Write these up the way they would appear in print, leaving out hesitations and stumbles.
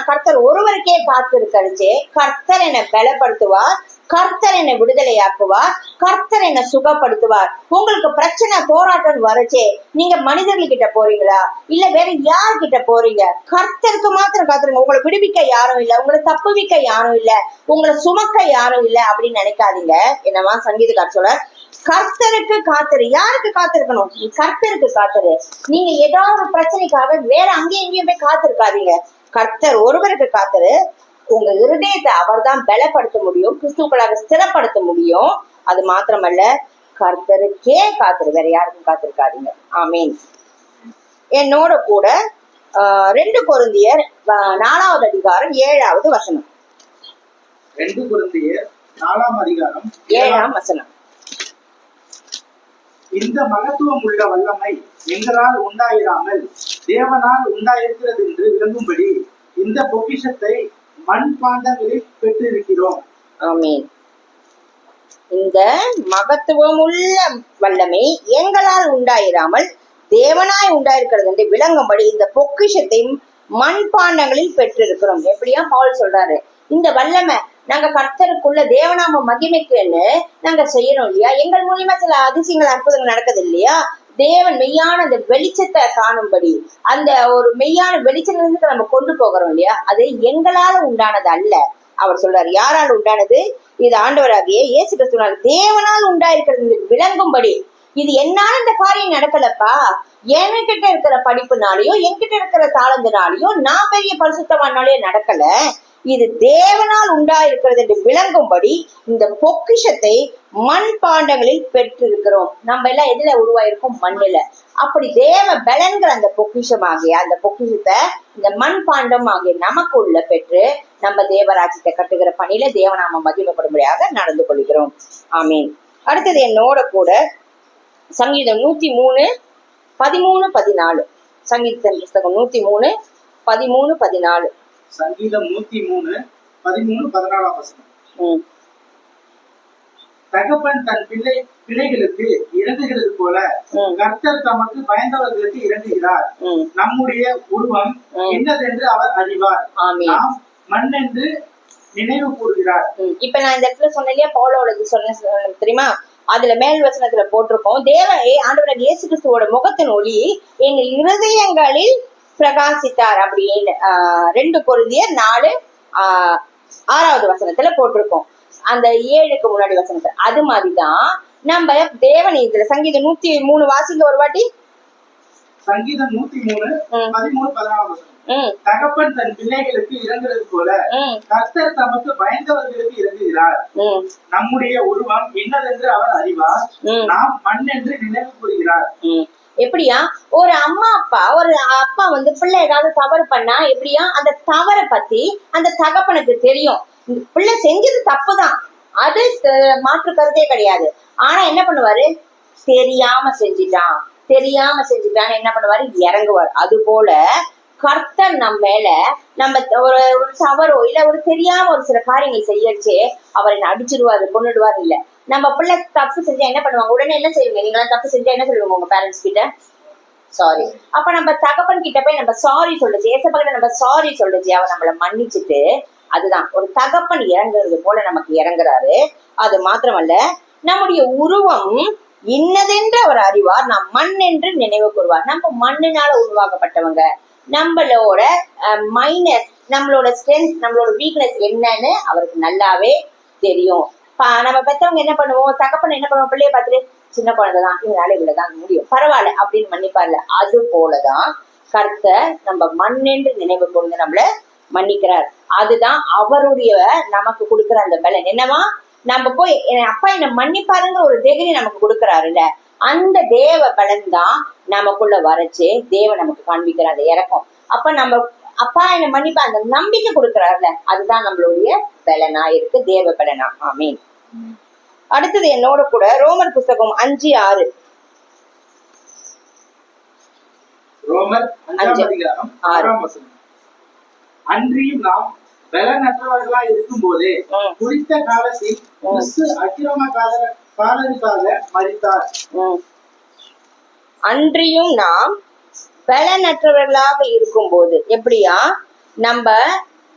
நான் கர்த்தர் ஒருவருக்கே காத்திருக்கறிச்சே, கர்த்தர் என்னை பலப்படுத்துவார், கர்த்தர் என்னை விடுதலையாக்குவார், கர்த்தர் என்னை சுகப்படுத்துவார். உங்களுக்கு பிரச்சனை போராட்டம் வரச்சே நீங்க மனிதர்கள்கிட்ட போறீங்களா, இல்ல வேற யார்கிட்ட போறீங்க? கர்த்தருக்கு மாத்திரம் காத்துருங்க. உங்களை விடுவிக்க யாரும் இல்ல, உங்களை தப்புவிக்க யாரும் இல்ல, உங்களை சுமக்க யாரும் இல்ல அப்படின்னு நினைக்காதீங்க. என்னவா சங்கீதக்காரர் சொல்ற, கர்த்தருக்கு காத்துரு. யாருக்கு காத்திருக்கணும்? கர்த்தருக்கு காத்துரு. நீங்க ஏதாவது ஒரு பிரச்சனைக்காக வேற அங்கேயும் இங்கேயும் போய் காத்திருக்காதீங்க. கர்த்தர் ஒருவருக்கு காத்துரு. உங்க இருதயத்தை அவர் தான் பலப்படுத்த முடியும், கிறிஸ்துக்களாக ஸ்திரப்படுத்த முடியும். அது மாத்திரமல்ல, கர்த்தருக்கே காத்துரு, வேற யாருக்கும் காத்திருக்காதீங்க. ஆமீன். என்னோட கூட 2 கொரிந்தியர் 4வது அதிகாரம் 7வது வசனம். 2 கொரிந்தியர் 4ஆம் அதிகாரம் 7ஆம் வசனம். இந்த மகத்துவம் உள்ள வல்லமை எங்களால் உண்டாயிராமல் தேவனால் உண்டாயிருக்கிறது என்று விளங்கும்படி இந்த பொக்கிஷத்தை மண்பாண்டங்களில் பெற்றிருக்கிறோம். ஆமீன். இந்த மகத்துவம் உள்ள வல்லமை எங்களால் உண்டாயிராமல் தேவனாய் உண்டாயிருக்கிறது என்று விளங்கும்படி இந்த பொக்கிஷத்தை மண்பாண்டங்களில் பெற்றிருக்கிறோம். எப்படியா பவுல் சொல்றாரு, இந்த வல்லமை நாங்க கர்த்தருக்குள்ள தேவநாம மகிமைக்குன்னு நாங்க செய்யறோம் இல்லையா, எங்கள் மூலியமா சில அதிசயங்கள் அற்புதங்கள் நடக்குது இல்லையா, தேவன் மெய்யான அந்த வெளிச்சத்தை காணும்படி அந்த ஒரு மெய்யான வெளிச்சத்திலிருந்து நம்ம கொண்டு போகிறோம் இல்லையா, அது எங்களால உண்டானது அல்ல. அவர் சொல்றாரு, யாரால் உண்டானது? இது ஆண்டவராகிய இயேசு கிறிஸ்துவினால் தேவனால் உண்டாயிருக்கிறது விளங்கும்படி. இது என்னால இந்த காரியம் நடக்கலப்பா, என்கிட்ட இருக்கிற படிப்புனாலயோ என்கிட்ட இருக்கிற தாளந்தினாலயோ நான் பெரிய பரிசுத்தமானாலயோ நடக்கல, இது தேவனால் உண்டாயிருக்கிறது என்று விளங்கும்படி இந்த பொக்கிஷத்தை மண்பாண்டங்களில் பெற்றிருக்கிறோம். நம்ம எல்லாம் எதுல உருவாயிருக்கோம்? மண்ணுல. அப்படி தேவ பலன்கிற அந்த பொக்கிஷமாகிய அந்த பொக்கிஷத்தை இந்த மண்பாண்டம் ஆகிய நமக்குள்ள பெற்று நம்ம தேவராஜ்யத்தை கட்டுகிற பணியில தேவநாம மகிமைப்படும்படியாக நடந்து கொள்கிறோம். ஆமீன். அடுத்தது என்னோட கூட சங்கீதம் 103 13 14. சங்கீதத்தின் புஸ்தகம் 103 13 14. சங்கீதம் 103 13 14ஆம் வசனம். தகப்பன் தன் பிள்ளைகளுக்கு இறங்குகிறது போல கர்த்தர் தமக்கு பயந்தவர்களுக்கு இறங்குகிறார். நம்முடைய உருவம் என்னதென்று அவர் அறிவார், நாம் மண் என்று நினைவு கூறுகிறார். இப்ப நான் இந்த இடத்துல சொன்னேன் இல்லையா, பவுலோட சொன்ன தெரியுமா, அதுல மேல் வசனத்துல போட்டிருக்கோம், ஆண்டவராகிய இயேசு கிறிஸ்துவோட முகத்தின் ஒளி எங்கள் இருதயங்களில் பிரகாசித்தார் அப்படின்னு 2 கொரிந்தியர் 4:6வது வசனத்துல போட்டிருக்கோம். அந்த 7க்கு முன்னாடி வசனத்துல அது மாதிரிதான் நம்ம தேவன் இதுல சங்கீதம் 103 வாசிங்க ஒரு வாட்டி. சங்கீதம் 103 13 14ஆம் வசனம். தகப்பன் தன் பிள்ளைகளுக்கு இறங்குறது போல கர்த்தர் தமக்கு பயந்தவர்களுக்கு இறங்குகிறார். நம்முடைய உருவம் என்னதென்று அவர் அறிவார், நாம் மண் என்று நினைவு கூறுகிறார். எப்படியா ஒரு அப்பா வந்து பிள்ளை ஏதாவது தவறு பண்ணா எப்படியா அந்த தவறை பத்தி அந்த தகப்பனுக்கு தெரியும். பிள்ளை செஞ்சது தப்புதான், அது மாற்று கருத்தே கிடையாது. ஆனா என்ன பண்ணுவாரு, தெரியாம செஞ்சிட்டான்னு என்ன பண்ணுவாரு, இறங்குவார். அது போல கர்த்தர் நம்ம மேல நம்ம ஒரு தவறோ இல்ல ஒரு தெரியாம ஒரு சில காரியங்கள் செய்யறச்சே அவர் என்ன அடிச்சிடுவாரு, கொண்டுடுவாரு. இல்ல நம்ம பிள்ளை தப்பு செஞ்சா என்ன பண்ணுவாங்க, உடனே என்ன செய்வீங்க, நீங்களாம் தப்பு செஞ்சா என்ன சொல்லுவாங்க உங்க பேரண்ட்ஸ் கிட்ட? சாரி. அப்ப நம்ம தகப்பன் கிட்ட போய் நம்ம சாரி சொல்லுச்சு, ஏசப்பகிட்ட நம்ம சாரி சொல்லுச்சு, அவர் நம்மளை மன்னிச்சுட்டு, அதுதான் ஒரு தகப்பன் இறங்குறது போல நமக்கு இறங்குறாரு. அது மாத்திரமல்ல, நம்முடைய உருவம் இன்னதென்று அவர் அறிவார், நாம் மண் என்று நினைவு கூறுவார். நம்ம மண்ணினால உருவாக்கப்பட்டவங்க. நம்மளோட மைனஸ், நம்மளோட ஸ்ட்ரென்த், நம்மளோட வீக்னஸ் என்னன்னு அவருக்கு நல்லாவே தெரியும். நம்ம பெற்றவங்க என்ன பண்ணுவோம், தகப்பன் என்ன பண்ணுவோம், பிள்ளைய பார்த்துட்டு சின்ன குழந்தைதான், இவனால இவ்வளவுதான் முடியும், பரவாயில்ல அப்படின்னு மன்னிப்பார்ல. அது போலதான் கர்த்தர் நம்ம மண் என்று நினைவு கூர்ந்து நம்மள மன்னிக்கிறார். அதுதான் அவருடைய நமக்கு கொடுக்குற அந்த பலன். என்னவா, நம்ம போய் அப்பா என்ன மன்னிப்பாருங்கிற ஒரு தைரியம் நமக்கு கொடுக்குறாருல்ல, அந்த தேவ பலன் தான் நமக்குள்ள வரைச்சு தேவ நமக்கு காண்பிக்கிற அந்த இறக்கம். அப்ப நம்ம அப்பா என்ன மன்னிப்பா அந்த நம்பிக்கை கொடுக்குறாருல, அதுதான் நம்மளுடைய பலனா இருக்கு, தேவ பலனா. ஆமீன். அடுத்தது என்னோட கூட ரோமர் புஸ்தகம் 5:6. ரோமர் 5:6. அன்றியும் நாம் பலனற்றவர்களாய் இருக்கும் போதே குறித்த காலத்தில் கிறிஸ்து அக்கிரமக்காரருக்காக மரித்தார். அன்றியும் நாம் பலனற்றவர்களாக இருக்கும் போது, எப்படியா நம்ம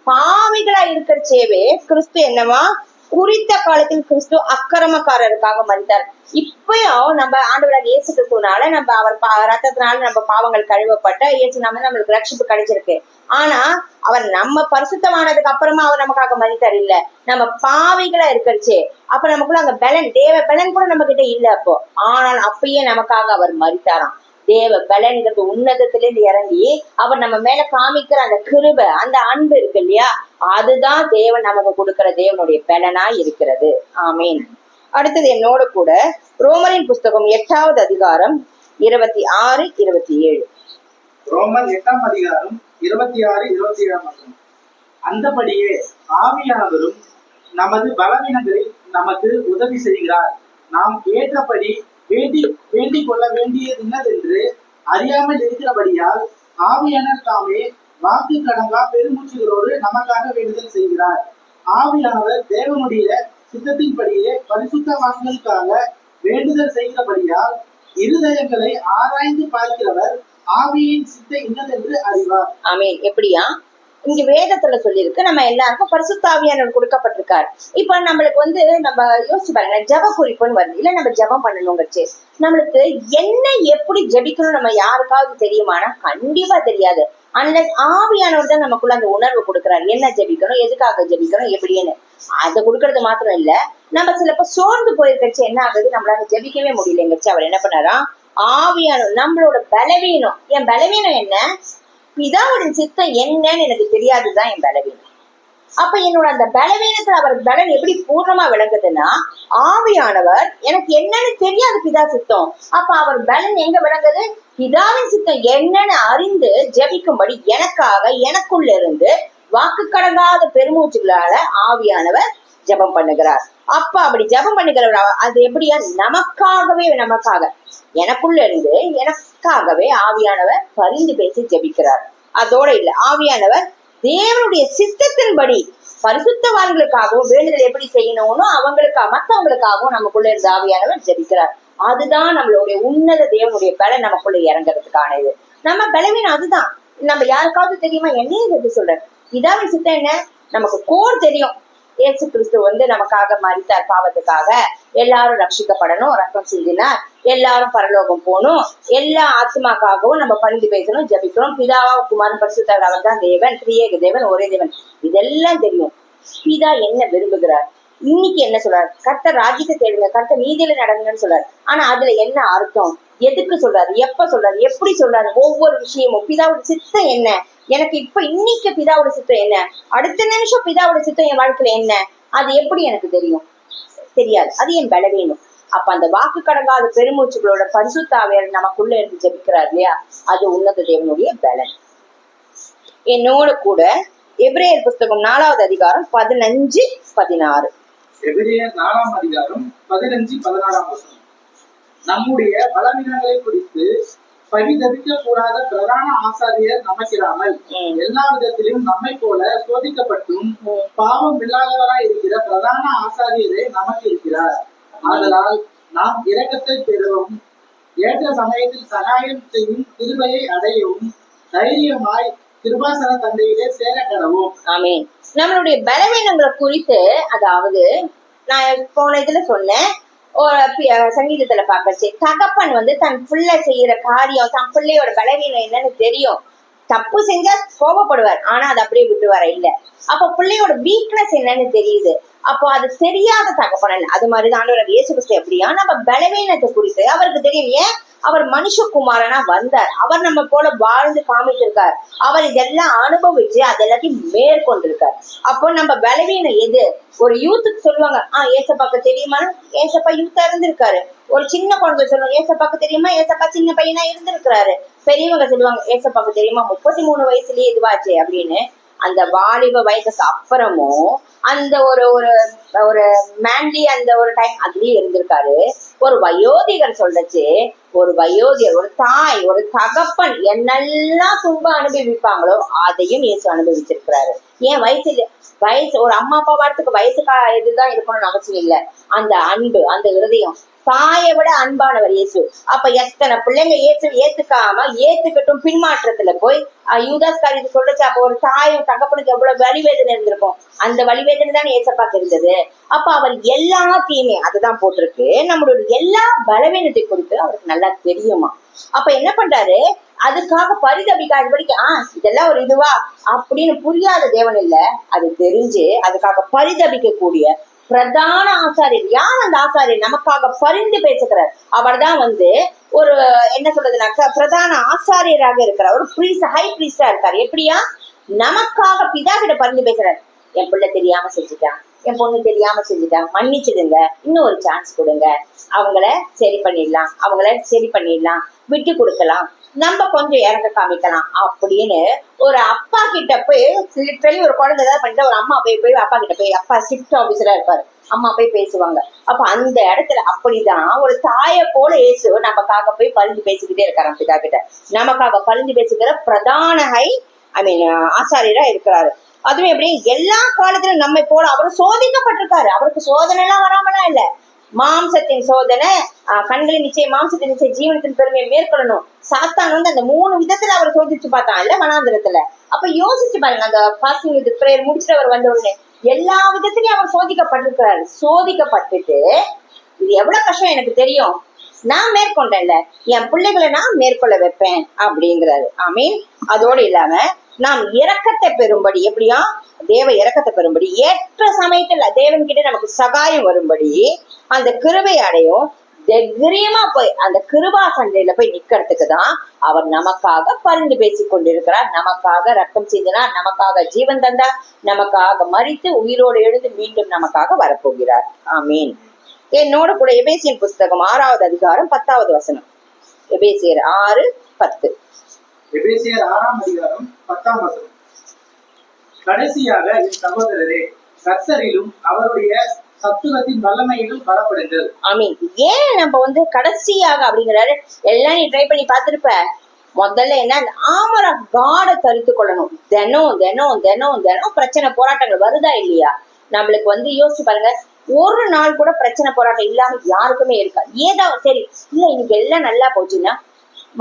பாவிகளா இருக்கிறச்சேவே கிறிஸ்து என்னவா, குறித்த காலத்தில் கிறிஸ்து அக்கிரமக்காரருக்காக மரித்தார். இப்பயும் நம்ம ஆண்டவராக இயேசு கிறிஸ்துனால நம்ம அவர் ரத்தத்தினால நம்ம பாவங்கள் கழுவப்பட்ட இயேசு நாம நம்மளுக்கு ரட்சிப்பு கிடைச்சிருக்கு. ஆனா அவர் நம்ம பரிசுத்தமானதுக்கு அப்புறமா அவர் நமக்காக மரித்தார் இல்ல, நம்ம பாவிகளா இருக்கிறச்சே. அப்ப நமக்குள்ள அங்க பலன், தேவ பலன் கூட நம்ம கிட்ட இல்ல அப்போ. ஆனால் அப்பயே நமக்காக அவர் மரித்தாராம். தேவ பலன்கிறது உன்னதத்திலிருந்து இறங்கி அவர் நம்ம மேல காமிக்கிற அந்த கிருபை, அந்த அன்பு இருக்கு இல்லையா, அதுதான் தேவன் நமக்கு கொடுக்கிற தேவனுடைய பலனா இருக்கிறது. ஆமீன். அடுத்தது என்னோட கூட ரோமரின் புஸ்தகம் 8வது அதிகாரம் 26, 27. ரோமன் 8ஆம் அதிகாரம் 26, 27. அந்தபடியே ஆவியானவரும் நமது பலவீனங்களில் நமக்கு உதவி செய்கிறார். நாம் ஏற்றபடி வேண்டிக் கொள்ள வேண்டியது இன்னதென்று அறியாமல் இருக்கிறபடியால் ஆவியானவர் தாமே வாக்கு கடங்கா பெருமூச்சுகளோடு நமக்காக வேண்டுதல் செய்கிறார். ஆவியானவர் தேவனுடைய சித்தத்தின்படியே பரிசுத்தவான்களுக்காக வேண்டுதல் செய்கிறபடியால் இருதயங்களை ஆராய்ந்து பார்க்கிறவர் ஆவியின் சித்த இன்னதென்று அறிவார். ஆமீன். எப்படியா இங்க வேதத்துல சொல்லியிருக்கு, நம்ம எல்லாருக்கும் பரிசுத்தாவியானவர் கொடுக்கப்பட்டிருக்காரு. இப்ப நம்மளுக்கு நம்ம யோசிச்சு பாருங்க, ஜப குறிப்புன்னு வருது இல்ல, நம்ம ஜபம் பண்ணணுங்கிறச்சு. நம்மளுக்கு என்ன எப்படி ஜபிக்கணும் நம்ம யாருக்காவது தெரியுமானா கண்டிப்பா தெரியாது. அன்லஸ் ஆவியானவர் தான் நமக்குள்ள அந்த உணர்வு கொடுக்குறாரு, என்ன ஜபிக்கணும், எதுக்காக ஜபிக்கணும், எப்படின்னு. அதை கொடுக்கறது மாத்திரம் இல்ல, நம்ம சிலப்ப சோர்ந்து போயிருக்கச்சு என்ன ஆகுது, நம்மளால ஜபிக்கவே முடியலங்கச்சு. அவர் என்ன பண்ணாரா, ஆவியானவர் நம்மளோட பலவீனம், என் பலவீனம் என்ன, பிதாவுடைய சித்தம் என்னன்னு எனக்கு தெரியாதுதான் என் பலவீனம். அப்ப என்னோட அந்த பலவீனத்துல அவர் பலன் எப்படி பூர்ணமா விளங்குதுன்னா, ஆவியானவர் எனக்கு என்னன்னு தெரியாது பிதா சித்தம். அப்ப அவர் பலன் எங்க விளங்குது, பிதாவின் சித்தம் என்னன்னு அறிந்து ஜெபிக்கும்படி எனக்காக எனக்குள்ள இருந்து வாக்கு கடங்காத பெருமூச்சுகளால ஆவியானவர் ஜெபம் பண்ணுகிறார். அப்ப அப்படி ஜெபம் பண்ணுகிறவர் அது எப்படியா, நமக்காக எனக்குள்ள இருந்து எனக்காகவே ஆவியானவர் பரிந்து பேசி ஜெபிக்கிறார். அதோட இல்ல, ஆவியானவர் தேவனுடைய சித்தத்தின்படி பரிசுத்தவான்களுக்காகவும் வேண்டுதல் எப்படி செய்யணும்னு அவங்களுக்காக மற்றவங்களுக்காகவும் நமக்குள்ள இருந்து ஆவியானவர் ஜெபிக்கிறார். அதுதான் நம்மளுடைய உன்னத தேவனுடைய பலன் நமக்குள்ள இறங்குறதுக்கான இது. நம்ம பலவீனம் அதுதான். நம்ம யாருக்காவது தெரியுமா, என்னையும் எப்படி சொல்றேன், இதாவின் சித்தம் என்ன நமக்கு கோர் தெரியும். இயேசு கிறிஸ்து நமக்காக மரித்தார் பாவத்துக்காக, எல்லாரும் ரட்சிக்கப்படணும், ரத்தம் சிந்தினார், எல்லாரும் பரலோகம் போகணும், எல்லா ஆத்மாக்காகவும் நம்ம பரிந்து பேசணும், ஜபிக்கணும். பிதாவா குமாரன் பரிசுத்தர் அவர் தான் தேவன், திரியேக தேவன், ஒரே தேவன், இதெல்லாம் தெரியும். பிதா என்ன விரும்புகிறார், இன்னைக்கு என்ன சொல்றாரு, கர்த்தர் ராஜ்யத்தை தேடுங்க, கர்த்தர் நீதியில நடங்குங்கன்னு சொல்றாரு. ஆனா அதுல என்ன அர்த்தம், எதுக்கு சொல்றாரு, எப்ப சொல்றாரு, எப்படி சொல்றாரு, ஒவ்வொரு விஷயமும் பிதாவோட சித்தம் என்ன, எனக்கு இப்ப இன்னைக்கு பிதாவோட சித்தம் என்ன, அடுத்த நிமிஷம் பிதாவோட சித்தம் என் வாழ்க்கையில என்ன, அது எப்படி எனக்கு தெரியும், தெரியாது. அது என் பலவீனம். அப்ப அந்த வாக்கு கடங்காத பெருமூச்சுகளோட பரிசுத்தாவியார் நமக்குள்ள இருந்து ஜெபிக்கிறார் இல்லையா, அது உன்னத தேவனுடைய பலன். என்னோட கூட எபிரேயர் புஸ்தகம் 4வது அதிகாரம் 15, 16. எபிரேயர் 4ஆம் அதிகாரம் 15, 16. நம்முடைய பலவீனங்களை குறித்து பரிதபிக்க கூடாத பிரதான ஆசாரியர் நமக்கிராமல் எல்லா விதத்திலும் நம்மை போல சோதிக்கப்பட்டும் பாவம் இல்லாதவராய் இருக்கிற பிரதான ஆசாரியரே நமக்கு இருக்கிறார். ஆதலால் நாம் இரக்கத்தை பெறவும் ஏற்ற சமயத்தில் சகாயம் செய்யும் கிருபையை அடையவும் தைரியமாய் கிருபாசன தந்தையிலே சேர கடவும். ஆமீன். நம்மளுடைய பலவீனங்களை குறித்து, அதாவது நான் போன இதுல சொன்னேன், சங்கீதத்துல பாக்கச்சு, தகப்பன் தன் பிள்ளை செய்யற காரியம், தன் பிள்ளையோட பலவீனம் என்னன்னு தெரியும். தப்பு செஞ்சா கோபப்படுவார், ஆனா அதை அப்படியே விட்டுவார இல்ல. அப்ப பிள்ளையோட வீக்னஸ் என்னன்னு தெரியுது. அப்போ அது தெரியாத தகப்பன். அது மாதிரிதான் ஆண்டவர் இயேசு கிறிஸ்து எப்படியா, நம்ம பலவீனத்தை குறித்து அவருக்கு தெரியும். ஏன், அவர் மனுஷகுமாரனா வந்தார், அவர் நம்ம போல வாழ்ந்து காமிச்சிருக்கார், அவர் இதெல்லாம் அனுபவிச்சு அதெல்லாத்தையும் மேற்கொண்டிருக்கார். அப்போ நம்ம பலவீனம் எது, ஒரு யூத்துக்கு சொல்லுவாங்க, ஏசப்பாக்கு தெரியுமா, ஏசப்பா யூத்தா இருந்திருக்காரு. ஒரு சின்ன குழந்தை சொல்லுவாங்க, ஏசப்பாக்கு தெரியுமா, ஏசப்பா சின்ன பையனா இருந்திருக்கிறாரு. பெரியவங்க சொல்லுவாங்க, ஏசப்பாக்கு தெரியுமா 33 வயசுலயே இதுவாச்சு அப்படின்னு. அந்த வாலிப வயசுக்கு அப்புறமும் அந்த ஒரு மேன்லி அந்த ஒரு டைம் அதுலயே இருந்திருக்காரு. ஒரு வயோதிகர் சொல்றச்சு, ஒரு வயோதியர், ஒரு தாய், ஒரு தகப்பன் என்னெல்லாம் துன்பம் அனுபவிப்பாங்களோ அதையும் இயேசு அனுபவிச்சிருக்கிறாரு. ஏன் வயசு ஒரு அம்மா அப்பா வாரத்துக்கு வயசுக்கா இதுதான் இருக்கணும்னு அவசியம் இல்லை. அந்த அன்பு, அந்த இருதயம், தாயை விட அன்பானவர் இயேசு. அப்ப எத்தனை பிள்ளைங்க இயேசு ஏத்துக்காம ஏத்துக்கட்டும் பின்மாற்றத்துல போய் யூதாஸ் காரியத்தை சொல்றச்சு. அப்ப ஒரு தாயும் தகப்பனுக்கு எவ்வளவு வலிவேதனை இருந்திருக்கும். அந்த வலிவேதனை தான் ஏசப்பாக்கு இருந்தது. அப்ப அவர் எல்லாத்தையுமே அதுதான் போட்டிருக்கு, நம்மளுடைய எல்லா பலவீனத்தை குறித்து அவருக்கு நல்லா தெரியுமா. அப்ப என்ன பண்றாரு, அதுக்காக பரிதபிக்காதபடிக்கு இதெல்லாம் ஒரு இதுவா அப்படின்னு புரியாத தேவன் இல்ல, அது தெரிஞ்சு அதுக்காக பரிதபிக்க கூடிய பிரதான ஆசாரியர். யார் அந்த ஆசாரியர்? நமக்காக பரிந்து பேசுகிறார். அவர் தான் ஒரு என்ன சொல்றதுனாக்கா பிரதான ஆசாரியராக இருக்கிறார். ஒரு பிரீஸ்ட், ஹை பிரீஸ்டா இருக்காரு. எப்படியா? நமக்காக பிதா கிட்ட பரிந்து பேசுறாரு. என் பிள்ளை தெரியாம செஞ்சுட்டான், என் பொண்ணு தெரியாம செஞ்சுட்டான், மன்னிச்சிடுங்க, இன்னும் ஒரு சான்ஸ் கொடுங்க, அவங்கள சரி பண்ணிடலாம், விட்டு கொடுக்கலாம், நம்ம கொஞ்சம் இறக்க காமிக்கலாம் அப்படின்னு ஒரு அப்பா கிட்ட போய் லிட்டரலி ஒரு குழந்தை ஏதாவது பண்ணிட்டு ஒரு அம்மா போய் அப்பா கிட்ட போய், அப்பா ஷிஃப்ட் ஆபீசரா இருப்பாரு, அம்மா போய் பேசுவாங்க. அப்ப அந்த இடத்துல அப்படிதான் ஒரு தாயை போல இயேசு நமக்காக போய் பரிந்து பேசிக்கிட்டே இருக்காராம் பிதா கிட்ட. நமக்காக பரிந்து பேசுகிற பிரதான ஆசாரியரா இருக்கிறாரு. அதுவும் எப்படி எல்லா காலத்திலும் நம்மை போல அவர் சோதிக்கப்பட்டிருக்காரு. அவருக்கு சோதனை எல்லாம் வராமலாம் இல்ல. மாம்சத்தின் சோதனை, கண்களின் நிச்சயம், மாம்சத்தின் நிச்சயம், ஜீவனத்தின் பெருமையை மேற்கொள்ளணும். சாத்தான் அந்த 3 விதத்துல அவர் சோதிச்சு பார்த்தான் இல்ல வனாந்திரத்துல. அப்ப யோசிச்சு பாருங்க, அந்த ஃபாஸ்டிங் வித் பிரேயர் முடிச்சுட்டு அவர் வந்த உடனே எல்லா விதத்திலயும் அவர் சோதிக்கப்பட்டிருக்கிறாரு. சோதிக்கப்பட்டுட்டு இது எவ்வளவு கஷ்டம் எனக்கு தெரியும், நான் மேற்கொண்டேன்ல, என் பிள்ளைகளை நான் மேற்கொள்ள வைப்பேன் அப்படிங்கிறாரு. ஆமீன். அதோடு இல்லாம நாம் இரக்கத்தை பெறும்படி, எப்படியா தேவ இரக்கத்தை பெறும்படி ஏற்ற சமயத்துல தேவன் கிட்ட நமக்கு சகாயம் வரும்படி அந்த கிருபை அடையும் தைரியமா போய் அந்த கிருபா சண்டையில போய் நிக்கிறதுக்கு தான் அவர் நமக்காக பரிந்து பேசிக் கொண்டிருக்கிறார். நமக்காக ரத்தம் சிந்தினார், நமக்காக ஜீவன் தந்தார், நமக்காக மரித்து உயிரோடு எழுந்து மீண்டும் நமக்காக வரப்போகிறார். ஆமீன். என்னோட கூட எபேசியர் புஸ்தகம் 6வது அதிகாரம் 10வது வசனம். எபேசியர் 6:10. எபேசியர் 6ஆம் அதிகாரம் 10ஆம் வசனம். கடைசியாக என் சகோதரரே, கர்த்தரிலும் அவருடைய சத்துவத்தின் வல்லமையிலும் பலப்படுங்கள். ஆமீன். ஏன் நம்ம கடைசியாக அப்படிங்கிறாரு? எல்லாம் நீ ட்ரை பண்ணி பார்த்திருப்ப. முதல்ல என்ன, அந்த ஆர்மர் ஆஃப் காட தரித்து கொள்ளணும். தினம் தினம் தினம் தினம் பிரச்சனை போராட்டங்கள் வருதா இல்லையா? நம்மளுக்கு யோசிச்சு பாருங்க, ஒரு நாள் கூட பிரச்சனை போராட்டம் இல்லாம யாருக்குமே இருக்கா? ஏதாவது சரி இல்ல இன்னைக்கு எல்லாம் நல்லா போச்சுன்னா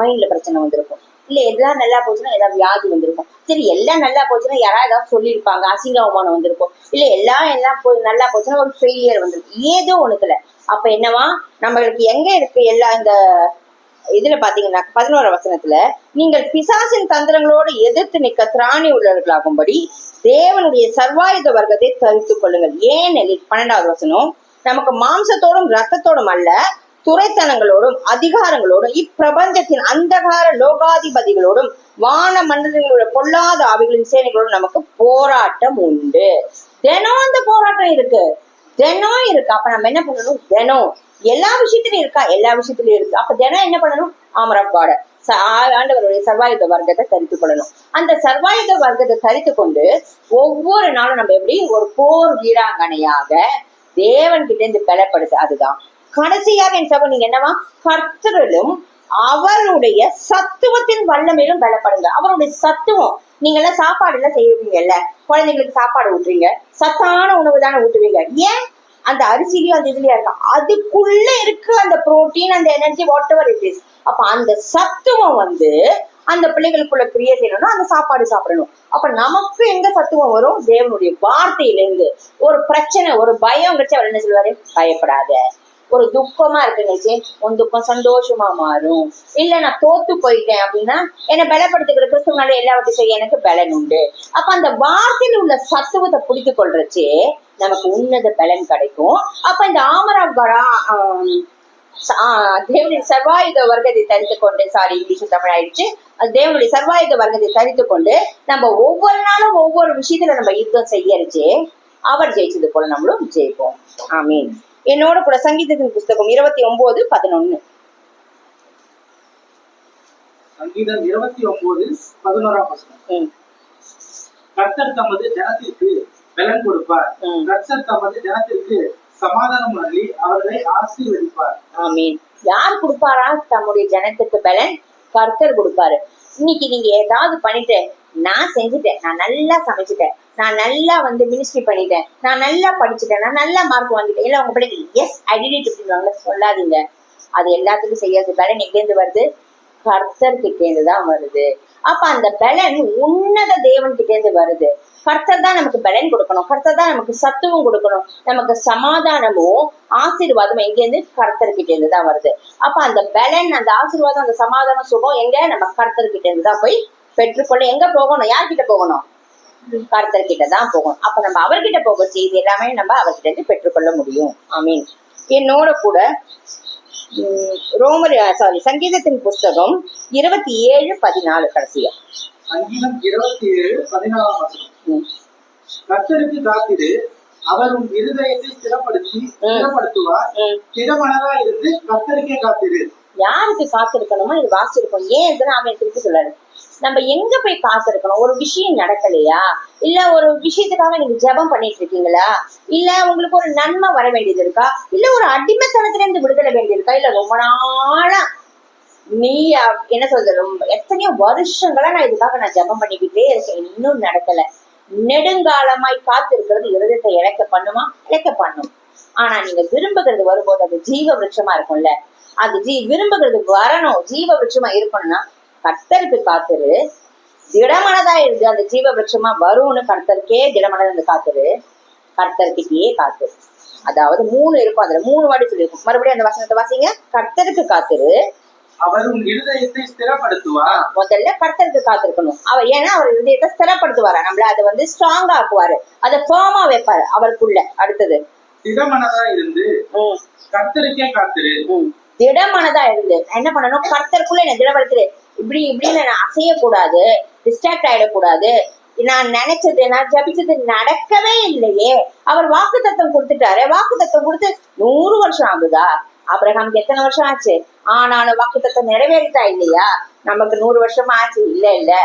மைண்ட்ல பிரச்சனை வந்திருக்கும். இல்ல எல்லாம் நல்லா போச்சுன்னா ஏதாவது வியாதி வந்திருக்கும். சரி எல்லாம் நல்லா போச்சுன்னா யாராவது ஏதாவது சொல்லியிருப்பாங்க, அசிங்க அவமானம் வந்திருக்கும். இல்ல எல்லாம் நல்லா போச்சுன்னா ஒரு ஃபெயிலியர் வந்திருக்கும், ஏதோ ஒண்ணுத்துல. அப்ப என்னவா நம்மளுக்கு எங்க இருக்கு எல்லா இந்த இதுல பாத்தீங்கன்னா 11 வசனத்துல, நீங்கள் பிசாசின் தந்திரங்களோடு எதிர்த்து நிற்க திராணி உள்ளவர்களாகும்படி தேவனுடைய சர்வாயுத வர்க்கத்தை தரித்துக் கொள்ளுங்கள். ஏனெனில் 12வது வசனம், நமக்கு மாம்சத்தோடும் ரத்தத்தோடும் அல்ல, துரைத்தனங்களோடும் அதிகாரங்களோடும் இப்பிரபஞ்சத்தின் அந்தகார லோகாதிபதிகளோடும் வான மண்டலங்களோட பொல்லாத ஆவிகளின் சேனைகளோடும் நமக்கு போராட்டம் உண்டு. தினம் அந்த போராட்டம் இருக்கு, தினம் இருக்கு. அப்ப நம்ம என்ன பண்ணணும்? தினம் எல்லா விஷயத்திலயும் இருக்கா? எல்லா விஷயத்திலயும் இருக்கு. அப்ப தினம் என்ன பண்ணணும்? ஆர்மர் ஆஃப் காட், ஆண்டவருடைய சர்வாயுத வர்க்கத்தை தரித்து கொள்ளணும். அந்த சர்வாயுத வர்க்கத்தை தரித்து கொண்டு ஒவ்வொரு நாளும் நம்ம எப்படி ஒரு போர் வீராங்கனையாக தேவன் கிட்ட இருந்து பலப்படுது. அதுதான் கடைசியாக என் சகோ நீங்க என்னவா, கர்த்தரிலும் அவருடைய சத்துவத்தின் வல்லமையிலும் பலப்படுங்க. அவருடைய சத்துவம், நீங்க எல்லாம் சாப்பாடு எல்லாம் செய்வீங்கல்ல, குழந்தைங்களுக்கு சாப்பாடு ஊட்டுறீங்க, சத்தான உணவு தானே ஊட்டுவீங்க. ஏன்? அந்த அரிசிலையும் அந்த இதுலயா இருக்கா, அதுக்குள்ள இருக்கு அந்த புரோட்டீன், அந்த energy, what ever it is. அப்ப அந்த சத்துவம் அந்த பிள்ளைகளுக்குள்ள கிரியை செய்யணும்னா அந்த சாப்பாடு சாப்பிடணும். அப்ப நமக்கு எங்க சத்துவம் வரும்? தேவனுடைய வார்த்தையிலிருந்து. ஒரு பிரச்சனை, ஒரு பயம் கிடைச்சு அவர் என்ன சொல்லுவாரு? பயப்படாத. ஒரு துக்கமா இருக்குங்கச்சு, உன் துக்கம் சந்தோஷமா மாறும். இல்ல நான் தோத்து போயிட்டேன் அப்படின்னா என்னை பலப்படுத்துக்கிற கிறிஸ்துவனால எல்லாவற்றையும் செய்ய எனக்கு பலன் உண்டு. அப்ப அந்த வார்த்தையில் உள்ள சத்துவத்தை பிடித்து கொள்றச்சு நமக்கு உன்னத பலன் கிடைக்கும். அப்ப இந்த ஆர்மர் ஆஃப் காட், தேவனுடைய சர்வாயுத வர்க்கத்தை தரித்து கொண்டு, சாரி இங்கிலீஷ் தமிழ் ஆயிடுச்சு, தேவனுடைய சர்வாயுத வர்க்கத்தை தரித்து கொண்டு நம்ம ஒவ்வொரு நாளும் ஒவ்வொரு விஷயத்துல நம்ம யுத்தம் செய்யறச்சு அவர் ஜெயிச்சது போல நம்மளும் ஜெயிப்போம். ஆமீன். என்னோட கூட சங்கீதத்தின் புஸ்தகம் 29:11. சங்கீதம் 29:11 வசனம். கர்த்தர் தமது ஜனத்திற்கு பலன் கொடுப்பார், கர்த்தர் தமது ஜனத்திற்கு சமாதானம் அருளி அவர்களை ஆசீர்வதிப்பார். ஆமீன். யார் கொடுப்பாரா தம்முடைய ஜனத்துக்கு பலன்? கர்த்தர் கொடுப்பாரு. இன்னைக்கு நீங்க ஏதாவது பண்ணிட்டு, நான் செஞ்சுட்டேன், நான் நல்லா சமைச்சிட்டேன், நான் நல்லா மினிஸ்ட்ரி பண்ணிட்டேன், நான் நல்லா படிச்சுட்டேன், நான் நல்லா மார்க் வாங்கிட்டேன், இல்ல உங்க பிள்ளைங்க எஸ் ஐ டிட் இட் அப்படின்னு சொல்லாதீங்க. அது எல்லாத்துக்கும் செய்யறது பலன் எங்கேருந்து வருது? கர்த்தர் கிட்டேந்து தான் வருது. அப்ப அந்த பலன் உன்னத தேவன் கிட்டேந்து வருது. கர்த்தர் தான் நமக்கு பலன் கொடுக்கணும், கர்த்தர் தான் நமக்கு சத்துவம் கொடுக்கணும், நமக்கு சமாதானமும் ஆசீர்வாதமும் எங்கேருந்து? கர்த்தர் கிட்டேந்து தான் வருது. அப்ப அந்த பலன், அந்த ஆசீர்வாதம், அந்த சமாதானம், சுகம் எங்க? நம்ம கர்த்தர் கிட்டேந்து தான் போய் பெற்றுக்கொள்ள எங்க போகணும்? யார்கிட்ட போகணும்? கர்த்தர் கிட்ட தான் போகணும். அப்ப நம்ம அவர்கிட்ட போக செய்து எல்லாமே நம்ம அவர்கிட்ட இருந்து பெற்றுக்கொள்ள முடியும். ஆமீன். என்னோட கூட சங்கீதத்தின் புஸ்தகம் 27:14 கடைசியா. சங்கீதம் 27:14 கர்த்தருக்கு காத்திரு, அவர் உன் இருதயத்தை ஸ்திரப்படுத்துவார். திடமனதா இருந்து கர்த்தருக்கே காத்திரு. யாருக்கு காத்திருக்கணுமோ இது வாசிருக்கோம். ஏன் இதுன்னு அவன் திருப்பி சொல்றாரு. நம்ம எங்க போய் காத்திருக்கணும்? ஒரு விஷயம் நடக்கலையா, இல்ல ஒரு விஷயத்துக்காக நீங்க ஜெபம் பண்ணிட்டு இருக்கீங்களா, இல்ல உங்களுக்கு ஒரு நன்மை வர வேண்டியது இருக்கா, இல்ல ஒரு அடிமைத்தனத்துல இருந்து விடுதலை வேண்டியிருக்கா, இல்ல ரொம்ப நாளா நீ என்ன சொல்றது, எத்தனையோ வருஷங்களா நான் இதுக்காக நான் ஜெபம் பண்ணிக்கிட்டே இருக்கேன், இன்னும் நடக்கல. நெடுங்காலமாய் காத்து இருக்கிறது இருதயத்தை இழக்க பண்ணுமா? இழக்க பண்ணும். ஆனா நீங்க விரும்புகிறது வரும்போது அது ஜீவ விருட்சமா இருக்கும்ல, அது விரும்புகிறது வரணும், ஜீவ விருட்சமா இருக்கணும்னா கர்த்தருக்கு காத்துரு. திடமனதா இருக்கு, அந்த ஜீவ விருட்சமா வரும்னு கர்த்தருக்கே திடமனதா இருந்து காத்துரு. கர்த்தர்கிட்டயே காத்துரு. அதாவது 3 இருக்கும், அதுல 3 வாடி சொல்லியிருக்கும். மறுபடியும் அந்த வசனத்தை வாசிங்க. கர்த்தருக்கு காத்துரு, அவர் உன் இருதயத்தை ஸ்திரப்படுத்துவார். முதல்ல கர்த்தருக்கு காத்திருக்கணும். அவர் ஏன்னா அவர் இருதயத்தை ஸ்திரப்படுத்துவாரா, நம்மள அதை ஸ்ட்ராங்கா ஆக்குவாரு, அதை ஃபர்மா வைப்பாரு அவருக்குள்ள. அடுத்தது திடமனதா இருந்து கர்த்தருக்கே காத்துரு. திடமனதா இருந்து என்ன பண்ணணும்? கர்த்தருக்குள்ள என்ன திடப்படுத்துரு. இப்படின்னு நான் அசையக்கூடாது, டிஸ்ட்ராக்ட் ஆயிடக்கூடாது. நான் நினைச்சது, நான் ஜபிச்சது நடக்கவே இல்லையே. அவர் வாக்குத்தத்தம் கொடுத்துட்டாரு, வாக்குத்தத்தம் கொடுத்து 100 வருஷம் ஆகுதா? ஆபிரகாமுக்கு எத்தனை வருஷம் ஆச்சு? ஆனாலும் வாக்குத்தத்தம் நிறைவேறிட்டா இல்லையா? நமக்கு 100 வருஷமா ஆச்சு? இல்ல.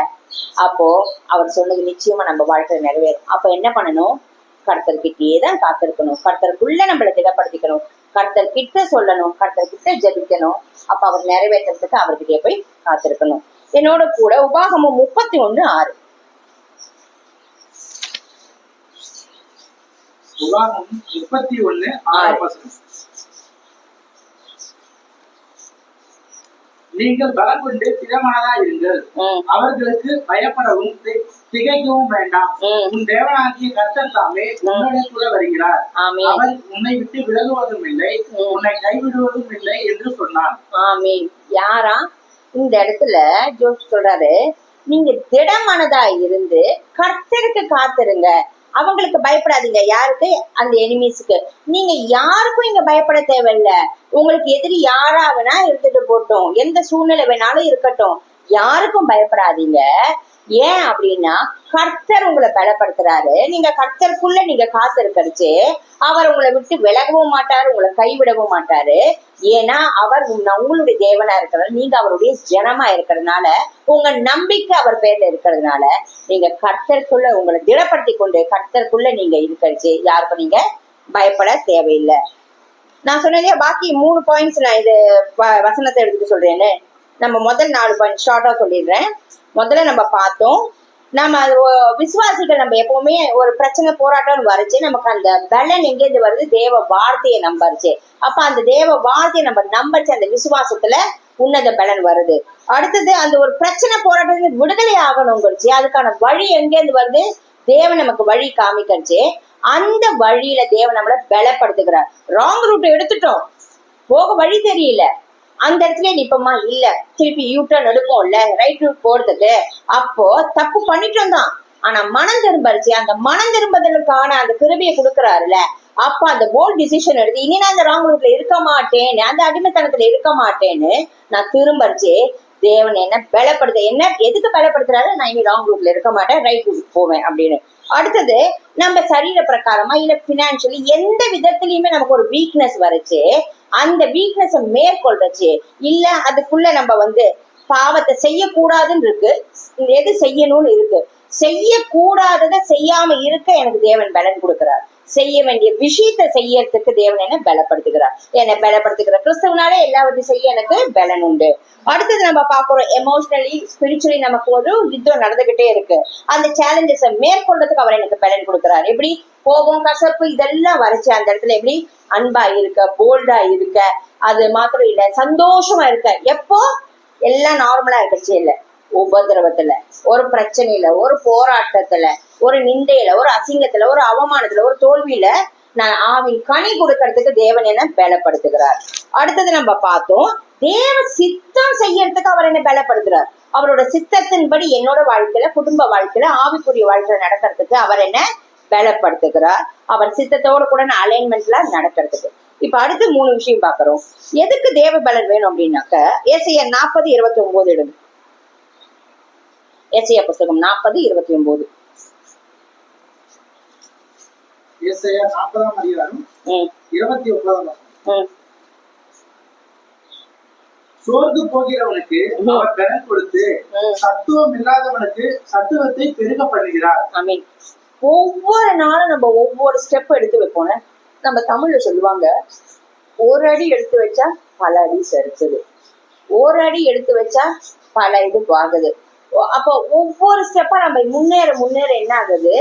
அப்போ அவர் சொன்னது நிச்சயமா நம்ம வாழ்க்கையில நிறைவேறும். அப்ப என்ன பண்ணணும்? கர்த்தர்கிட்டயே தான் காத்திருக்கணும், கர்த்தருக்குள்ள நம்மளை திடப்படுத்திக்கணும், கர்த்தர் கிட்ட சொல்லணும், கர்த்தர் கிட்ட ஜபிக்கணும். அப்ப அவர் நிறைவேற்றத்துக்கு அவர்கிட்டயே போய் காத்திருக்கணும். என்னோட கூட உபாகமம் 31:6. உபாகமம் 31:6. நீங்கள் பலம் கொண்டு திடமனதா இருங்கள், அவர்களுக்கு பயப்படவும் திகைக்கவும் வேண்டாம். உன் தேவனாகிய கர்த்தர் தாமே உன்னுடைய கூட வருகிறார், அவர் உன்னை விட்டு விலகுவதும் இல்லை, உன்னை கைவிடுவதும் இல்லை என்று சொன்னான். ஆமீன். யாரா இந்த இடத்துல ஜோஸ் சொல்றாரு, நீங்க திடமனதா இருந்து கர்த்தருக்கு காத்திருங்க, அவங்களுக்கு பயப்படாதீங்க. யாருக்கு? அந்த எனிமீஸ்க்கு. நீங்க யாருக்கும் இங்க பயப்பட தேவையில்ல. உங்களுக்கு எதிரி யாரா வேணா இருந்துட்டு போட்டோம், எந்த சூழ்நிலை வேணாலும் இருக்கட்டும், யாருக்கும் பயப்படாதீங்க. ஏன் அப்படின்னா கர்த்தர் உங்களை பலப்படுத்துறாரு. நீங்க கர்த்தருக்குள்ள நீங்க காத்திருக்கடிச்சு அவர் உங்களை விட்டு விலகவும் மாட்டாரு, உங்களை கைவிடவும் மாட்டாரு. ஏன்னா அவர் உங்களுடைய தேவனா இருக்கிறது, நீங்க அவருடைய ஜனமா இருக்கிறதுனால, உங்க நம்பிக்கை அவர் பேர்ல இருக்கிறதுனால நீங்க கர்த்தருக்குள்ள உங்களை திடப்படுத்தி கொண்டு கர்த்தருக்குள்ள நீங்க இருக்கடிச்சு யாருக்கும் நீங்க பயப்பட தேவையில்லை. நான் சொன்னேன் பாக்கி 3 பாயிண்ட்ஸ் நான் இது வசனத்தை எடுத்துட்டு சொல்றேன்னு. நம்ம முதல் 4 பாயிண்ட் ஷார்ட்டா சொல்லிடுறேன். முதல்ல நம்ம பார்த்தோம், நம்ம விசுவாசிகள் நம்ம எப்பவுமே ஒரு பிரச்சனை போராட்டம் வரைச்சு நமக்கு அந்த பலன் எங்கேருந்து வருது? தேவ வார்த்தையை நம்பரிச்சு. அப்ப அந்த தேவ வார்த்தையை நம்ம நம்பரிச்சு அந்த விசுவாசத்துல உன்னத பலன் வருது. அடுத்தது அந்த ஒரு பிரச்சனை போராட்டத்துக்கு விடுதலை ஆகணுங்கிறச்சு அதுக்கான வழி எங்கேருந்து வருது? தேவன் நமக்கு வழி காமிக்கரிச்சு. அந்த வழியில தேவன் நம்மளை பலப்படுத்துகிறார். ராங் ரூட் எடுத்துட்டோம், போக வழி தெரியல, அந்த இடத்துல நிப்பமா இல்ல, திருப்பி யூட்டர்ன் எடுப்போம்ல ரைட் ரூட் போறதுக்கு. அப்போ தப்பு பண்ணிட்டோம் தான், ஆனா மனம் திரும்பரிச்சு. அந்த மனம் திரும்புதலுக்கான அந்த கிருபையை கொடுக்குறாருல, அப்ப அந்த போல்ட் டிசிஷன் எடுத்து இனி நான் அந்த ராங் ரூட்ல இருக்க மாட்டேன், அந்த அடிமைத்தனத்துல இருக்க மாட்டேன்னு நான் திரும்பரிச்சு தேவன் என்ன பலப்படுத்த, என்ன எதுக்கு பலப்படுத்துறாரு? நான் இனி ராங் ரூட்ல இருக்க மாட்டேன், ரைட் ரூட் போவேன் அப்படின்னு. அடுத்தது நம்ம சரீர பிரகாரமா இல்ல பினான்சியலி எந்த விதத்திலயுமே நமக்கு ஒரு வீக்னஸ் வரைச்சு அந்த வீக்னஸ் மேற்கொள்றச்சு இல்ல அதுக்குள்ள நம்ம பாவத்தை செய்யக்கூடாதுன்னு இருக்கு, எது செய்யணும்னு இருக்கு. செய்யக்கூடாததை செய்யாம இருக்க எனக்கு தேவன் பலன் கொடுக்கிறார். செய்ய வேண்டிய விஷயத்த செய்யறதுக்கு தேவன் என்ன பலப்படுத்துகிறார். என்னை பலப்படுத்துகிற கிறிஸ்துவனாலே எல்லாவற்றையும் செய்ய எனக்கு பலன் உண்டு. அடுத்தது நம்ம பாக்குறோம், எமோஷனலி ஸ்பிரிச்சுவலி நமக்கு ஒரு யுத்தம் நடந்துகிட்டே இருக்கு. அந்த சேலஞ்சஸை மேற்கொள்றதுக்கு அவர் எனக்கு பலன் கொடுக்கிறார். எப்படி கோபம், கசப்பு இதெல்லாம் வரைச்சு அந்த இடத்துல எப்படி அன்பா இருக்க, போல்டா இருக்க, அது மாத்திரம் இல்ல சந்தோஷமா இருக்க. எப்போ எல்லாம் நார்மலா இருக்கச்சு இல்ல, உபதிரவத்துல, ஒரு பிரச்சனையில, ஒரு போராட்டத்துல, ஒரு நிந்தையில, ஒரு அசிங்கத்துல, ஒரு அவமானத்துல, ஒரு தோல்வியில நான் ஆவின் கனி கொடுக்கறதுக்கு தேவன் என்ன பலப்படுத்துகிறார். அடுத்தது நம்ம பார்த்தோம், தேவ சித்தம் செய்யறதுக்கு அவர் என்ன பலப்படுத்துறார். அவரோட சித்தத்தின்படி என்னோட வாழ்க்கையில, குடும்ப வாழ்க்கையில, ஆவிக்குரிய வாழ்க்கையில நடக்கிறதுக்கு அவர் என்ன பலப்படுத்துகிறார். அவர் சித்தத்தோட கூட அலைன்மெண்ட்ல நடக்கிறதுக்கு. இப்ப அடுத்து 3 விஷயம் பாக்குறோம். எதுக்கு தேவ பலன் வேணும் அப்படின்னாக்க, ஏசாயா 40:29 எடுங்க. ஏசாயா புஸ்தகம் 40:29. ஏசாயா 40ஆம் அதிகாரம் 29ஆம் வசனம். சோர்ந்து போகிறவனுக்கு அவர் பலன் கொடுத்து, சத்துவம் இல்லாதவனுக்கு சத்துவத்தை பெருக பண்ணுகிறார். ஆமென். ஒவ்வொரு நாளும் நம்ம ஒவ்வொரு ஸ்டெப் எடுத்து வைப்போம். நம்ம தமிழ்ல சொல்லுவாங்க, ஒரு அடி எடுத்து வச்சா பல அடி சறுக்குது, ஒரு அடி எடுத்து வச்சா பல இது ஆகுது. அப்போ ஒவ்வொரு ஸ்டெப்பா நம்ம முன்னேற முன்னேற என்ன ஆகுது,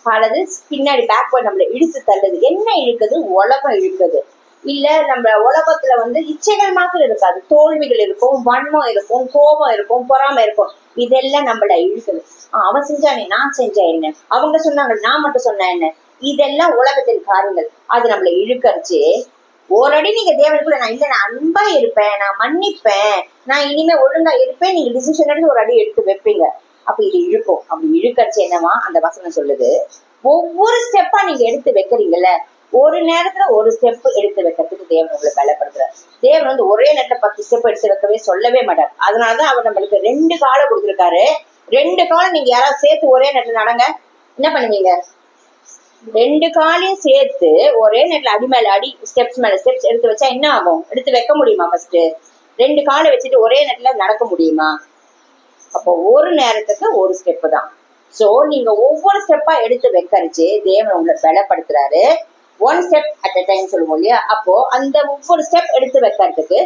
பலது பின்னாடி பேக்வர்ட் நம்மள இழுத்து தள்ளுது. என்ன இழுக்குது? உலகம் இழுக்குது. இல்ல நம்ம உலகத்துல இச்சைகள் மாத்திரம் இருக்காது, தோல்விகள் இருக்கும், வன்மம் இருக்கும், கோபம் இருக்கும், பொறாமை இருக்கும். இதெல்லாம் நம்மள இழுக்குது. அவன் செஞ்சானே, நான் செஞ்சா என்ன, அவங்க சொன்னாங்க நான் மட்டும் சொன்ன என்ன, இதெல்லாம் உலகத்தின் காரியங்கள். அது நம்மள இழுக்கரிச்சு ஒரு அடி நீங்க தேவனுக்குள்ள நான் அன்பா இருப்பேன், நான் மன்னிப்பேன், நான் இனிமே ஒழுங்கா இருப்பேன், நீங்க டிசிஷன் எடுத்து ஒரு அடி எடுத்து வைப்பீங்க. அப்ப இது இழுக்கும். அப்படி இழுக்கரிச்சு என்னவா அந்த வசனம் சொல்லுது, ஒவ்வொரு ஸ்டெப்பா நீங்க எடுத்து வைக்கிறீங்கல்ல, ஒரு நேரத்துல ஒரு ஸ்டெப் எடுத்து வைக்கிறதுக்கு தேவன் உங்களை பலப்படுத்துறாரு. தேவன் ஒரே நேரத்துல 10 ஸ்டெப் எடுத்து வைக்கவே சொல்லவே மாட்டார். அதனாலதான் அவர் நம்மளுக்கு 2 காலம் கொடுத்திருக்காரு. 2 காலம் நீங்க யாராவது சேர்த்து ஒரே நேரத்துல நடங்க, என்ன பண்ணுவீங்க? 2 காலையும் சேர்த்து ஒரே நேரத்துல அடி மேல அடி, ஸ்டெப்ஸ் மேல ஸ்டெப்ஸ் எடுத்து வச்சா என்ன ஆகும்? எடுத்து வைக்க முடியுமா? ஃபர்ஸ்ட் 2 காலை வச்சுட்டு ஒரே நேரத்துல நடக்க முடியுமா? அப்போ ஒரு நேரத்துக்கு ஒரு ஸ்டெப் தான். சோ நீங்க ஒவ்வொரு ஸ்டெப்பா எடுத்து வைக்கரிச்சு தேவன் உங்களை பலப்படுத்துறாரு. 1 ஸ்டெப் அட் அ டைம் சொல்லுவோம் இல்லையா? அப்போ அந்த ஒவ்வொரு ஸ்டெப் எடுத்து வைக்கிறதுக்கு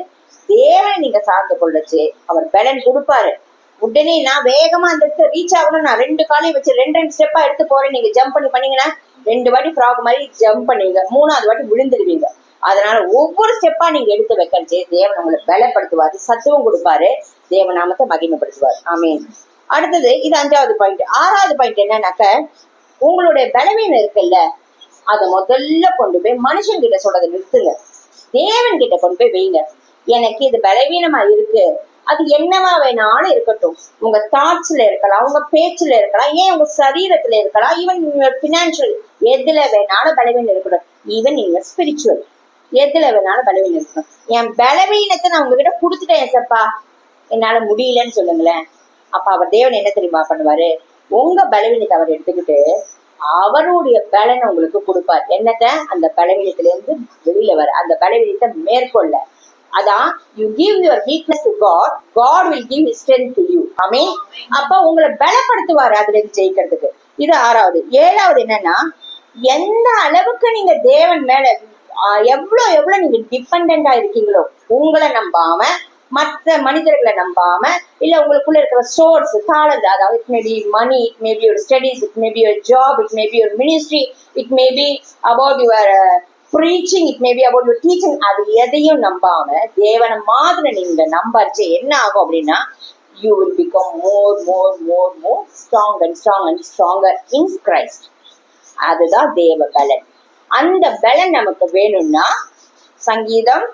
தேவனை நீங்க சார்ந்து கொள்ளச்சு அவர் பலன் கொடுப்பாரு. உடனே நான் வேகமா அந்த ரீச் ஆகணும், நான் 2 காலையும் வச்சு 2 ஸ்டெப்பா எடுத்து போறேன், நீங்க ஜம்ப் பண்ணீங்கன்னா 2 வாட்டி ஃப்ராக் மாதிரி ஜம்ப் பண்ணுவீங்க, 3ஆவது வாட்டி விழுந்துருவீங்க. அதனால ஒவ்வொரு ஸ்டெப்பா நீங்க எடுத்து வைக்கச்சு தேவன் உங்களை பலப்படுத்துவாரு, சத்துவம் கொடுப்பாரு, தேவநாமத்தை மகிமைப்படுத்துவார். ஆமீன். அடுத்தது இது 5வது பாயிண்ட். 6வது பாயிண்ட் என்னன்னாக்க, உங்களுடைய பலவீனம் இருக்குல்ல, அதை முதல்ல கொண்டு போய் மனுஷன் கிட்ட சொல்றதை நிறுத்துங்க, தேவன் கிட்ட கொண்டு போய் வைங்க. எனக்கு இது பலவீனமா இருக்கு, அது என்னவா வேணாலும் இருக்கட்டும். உங்க தாட்ஸ்ல இருக்கலாம், உங்க பேச்சுல இருக்கலாம், ஏன் உங்க சரீரத்துல இருக்கலாம், ஈவன் பினான்சியல், எதுல வேணாலும் பலவீனம் இருக்கட்டும். ஈவன் நீங்க ஸ்பிரிச்சுவல், எதுல வேணாலும் பலவீனம் இருக்கட்டும். என் பலவீனத்தை நான் உங்ககிட்ட கொடுத்துட்டேன் சப்பா, என்னால முடியலன்னு சொல்லுங்களேன். அப்ப அவர் தேவன் என்ன தெரியுமா பண்ணுவாரு? உங்க பலவீனத்தை அவர் எடுத்துக்கிட்டு அவருடைய பலனை உங்களுக்கு கொடுப்பார். என்னத்த? அந்த பலவீனத்துல இருந்து வெளியில வர, அந்த பலவீனத்தை மேற்கொள்ள. அதான் you give your weakness to God, God will give his strength to you. ஆமென். அப்ப உங்களை பலப்படுத்துவாரு அதுல இருந்து ஜெயிக்கிறதுக்கு. இது 6வது. 7வது என்னன்னா, எந்த அளவுக்கு நீங்க தேவன் மேல எவ்வளவு நீங்க டிபெண்டா இருக்கீங்களோ, உங்களை நம்பாம, மற்ற மனிதர்களை நம்பாம, இல்ல உங்களுக்குள்ள இருக்கிற சோர்ஸ், தாளந்து, அதாவது it may be money, it may be your studies, it may be your job, it may be your ministry, it may be about your preaching, it may be about your teaching. அது எதையும் நம்பாம தேவனை மாதிரி நீங்க நம்பர்ச்சு என்ன ஆகும் அப்படின்னா, you will become more strong and stronger in Christ. அதுதான் தேவ பலன். அந்த பலன் நமக்கு வேணும்னா சங்கீதம்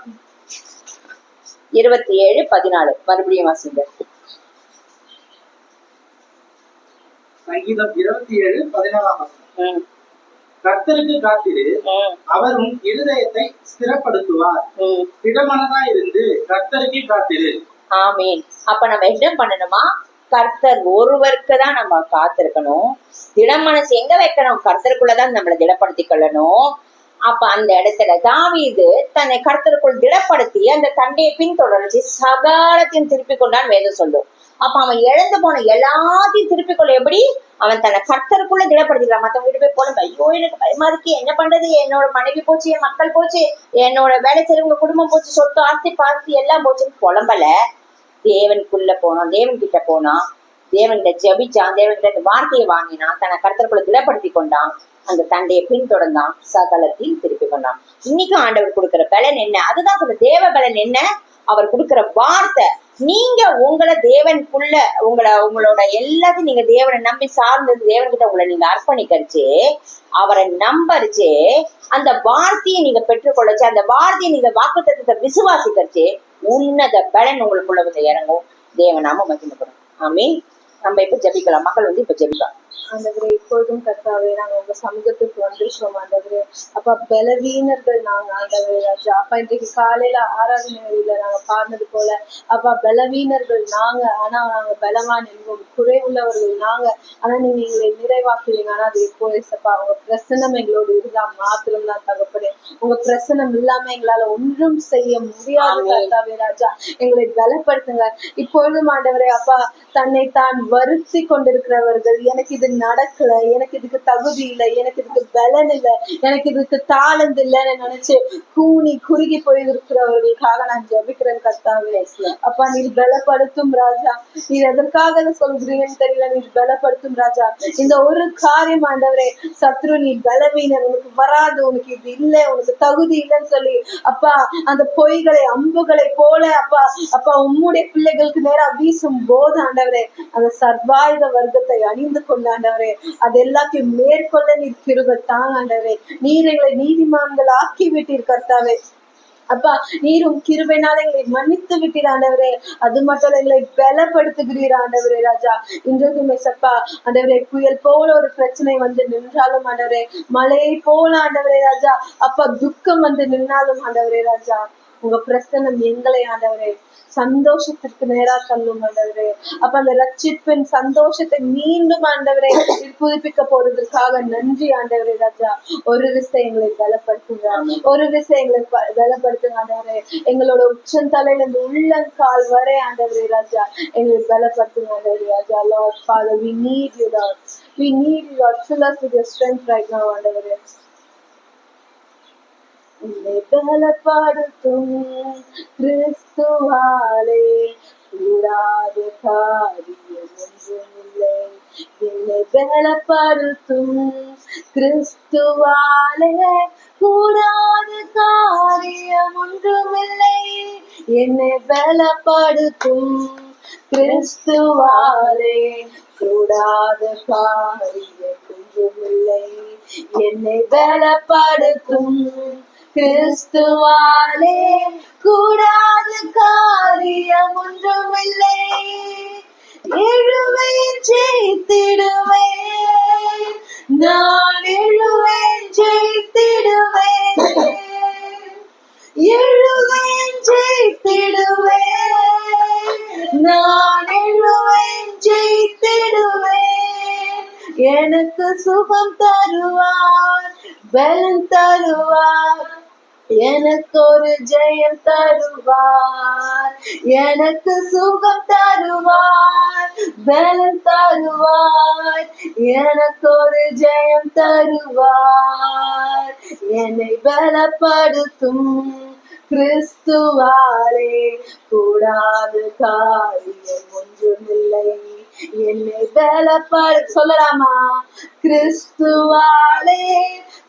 27:14 மறுபடியும் வாசிங்க. சங்கீதம் 27:14. கர்த்தருக்கு காத்திரு, அவர் உன் இருதயத்தை ஸ்திரப்படுத்துவார். திடமனதா இருந்து கர்த்தருக்கு காத்திரு. ஆமீன். அப்ப நம்ம என்ன பண்ணணுமா? கர்த்தர் ஒருவருக்கு தான் நம்ம காத்திருக்கணும். திடமனசு எங்க வைக்கணும்? கர்த்தருக்குள்ளதான் நம்மளை திடப்படுத்திக் கொள்ளணும். அப்ப அந்த இடத்துல தாவீது தன்னை கர்த்தருக்குள் திடப்படுத்தி அந்த தண்டையை பின்தொடர்ச்சி சகாலத்தையும் திருப்பி கொண்டான் வேதம் சொல்லும். அப்ப அவன் இழந்து போன எல்லாத்தையும் திருப்பிக் கொள்ள எப்படி அவன் தன்னை கர்த்தருக்குள்ள திடப்படுத்திக்கிறான். மத்தவங்க வீட்டு போய் போல ஐயோ எனக்கு பயமா இருக்கு, என்ன பண்றது, என்னோட மனைவி போச்சு, என் மக்கள் போச்சு, என்னோட வேலை செய்யறவங்க குடும்பம் போச்சு, சொத்து ஆஸ்தி பாஸ்தி எல்லாம் போச்சுன்னு புலம்பல. தேவனுக்குள்ள போனான், தேவன் கிட்ட போனான், தேவன்கிட்ட ஜபிச்சான், தேவன்கிட்ட வார்த்தையை வாங்கினான், தன்னை கர்த்தருக்குள்ள திடப்படுத்தி கொண்டான், அந்த தண்டையை பின்தொடர்ந்தான், சகலத்தையும் திருப்பி கொண்டான். இன்னைக்கும் ஆண்டவர் கொடுக்கிற பலன் என்ன? அதுதான் சொல்ற தேவ பலன் என்ன? அவர் கொடுக்கிற வார்த்தை. நீங்க உங்களை தேவனுக்குள்ள உங்களோட எல்லாத்தையும் நீங்க தேவனை நம்பி சார்ந்தது தேவன்கிட்ட உங்களை நீங்க அர்ப்பணிக்கரிச்சு, அவரை நம்பரிச்சு, அந்த வார்த்தையை நீங்க பெற்றுக்கொள்ளச்சு, அந்த வார்த்தையை நீங்க வாக்குத்தத்தத்தை விசுவாசிக்கரிச்சு, உன்னத பலன் உங்களுக்குள்ள வந்து இறங்கும். தேவனாம மகிமைப்படும். ஆமீன். நம்ம இப்ப ஜபிக்கலாம். மக்கள் வந்து இப்ப ஜபிக்கலாம். ஆண்டவரே, இப்பொழுதும் கர்த்தாவே நாங்க உங்க சமூகத்துக்கு வந்திருக்கிறோம் ஆண்டவரே. அப்பா பலவீனர்கள் நாங்க ஆண்டவரே ராஜா. அப்பா இன்றைக்கு காலையில ஆராதனையில நாங்க பாடினது போல அப்பா பலவீனர்கள் நாங்க, ஆனா நாங்க பலவான் என்போம், குறை உள்ளவர்கள் நாங்க, ஆனா நீங்க எங்களை நிறைவாக்குவீங்க. ஆனா அது எப்போ ஏசப்பா உங்க பிரசனம் எங்களோடு இருந்தா மாத்திரம் தான் தகப்பனே. உங்க பிரசனம் இல்லாம எங்களால ஒன்றும் செய்ய முடியாது கர்த்தாவே ராஜா. எங்களை பலப்படுத்துங்க இப்பொழுதும் ஆண்டவரே. அப்பா தன்னை தான் வருத்தி கொண்டிருக்கிறவர்கள், எனக்கு இது நடக்கல, எனக்கு இதுக்கு தகுதி இல்லை, எனக்கு இதுக்கு பலன் இல்லை, எனக்கு இதுக்கு தாளந்து இல்லைன்னு நினைச்சு கூனி குறுகி போயிருக்கிறவர்களுக்காக நான் ஜபிக்கிறேன் கர்த்தாவே. அப்பா நீர் பலப்படுத்தும் ராஜா. நீர் எதற்காக சொல்கிறீங்கன்னு தெரியல, நீர் பலப்படுத்தும் ராஜா. இந்த ஒரு காரியம் ஆண்டவரே, சத்ரு நீ பலவீனர், உனக்கு வராது, உனக்கு இது இல்லை, உனக்கு தகுதி இல்லைன்னு சொல்லி அப்பா அந்த பொய்களை அம்புகளை போல அப்பா அப்பா உம்முடைய பிள்ளைகளுக்கு நேரா வீசும் போது ஆண்டவரே, அந்த சர்வாயுத வர்க்கத்தை அணிந்து கொண்டு ஆண்டவரே அது எல்லாத்தையும் மேற்கொள்ள நீர் கிருபை தாங்க ஆண்டவரே. நீர் எங்களை நீதிமான்கள் ஆக்கி விட்டீர் கர்த்தாவே. அப்பா நீரும் கிருபைனால எங்களை மன்னித்து விட்டீர் ஆண்டவரே. அது மட்டும் எங்களை பலப்படுத்துகிறீர் ஆண்டவரே ராஜா. இன்றைக்குமே சப்பா ஆண்டவரே, புயல் போல ஒரு பிரச்சனை வந்து நின்றாலும் ஆண்டவரே, மழையை போல ஆண்டவரே ராஜா, அப்பா துக்கம் வந்து நின்றாலும் ஆண்டவரே ராஜா, உங்க பிரசன்னம் எங்களை ஆண்டவரே சந்தோஷத்திற்கு நேரா தள்ளும் ஆண்டவரே. அப்ப அந்த ரட்சிப்பின் சந்தோஷத்தை மீண்டும் ஆண்டவரே புதுப்பிக்க போறதுக்காக நன்றி ஆண்டவரே ராஜா. ஒரு விஷயம் எங்களை பலப்படுத்துங்க, ஒரு விஷயம் எங்களை பலப்படுத்துங்க ஆண்டவரே. எங்களோட உச்சந்தலையில இருந்து உள்ளங்கால் வரை ஆண்டவரே ராஜா எங்களை பலப்படுத்துங்க ஆண்டவரே ராஜா. Lord Father, we need you Lord, we need you Lord. Fill us with your strength right now ஆண்டவரே. என்னை பலப்படுத்தும் கிறிஸ்துவாலே கூடாத காரியம் ஒன்றுமில்லை. என்னை பலப்படுத்தும் கிறிஸ்துவாலே கூடாத காரியம் ஒன்றுமில்லை. என்னை பலப்படுத்தும் கிறிஸ்துவாலே கூடாத காரியம் ஒன்றுமில்லை. என்னை பலப்படுத்தும் கிறிஸ்துவாலே கூடாத காரியம் ஒன்றுமில்லை. எழுவேன் ஜெயித்திடுவேன், நான் எழுவேன் ஜெயித்திடுவேன், எழுவேன் ஜெயித்திடுவேன், நான் எழுவேன் ஜெயித்திடுவேன். எனக்கு சுகம் தருவார், பலன் தருவார், எனக்கு ஒரு ஜெயம் தருவார். எனக்கு சுகம் தருவார், பலன் தருவார், எனக்கு ஒரு ஜெயம் தருவார். என்னை பலப்படுத்தும் கிறிஸ்துவாலே கூடாத காரியம் ஒன்றுமில்லை. என்னை பலப்படு சொல்லலாமா? கிறிஸ்துவாலே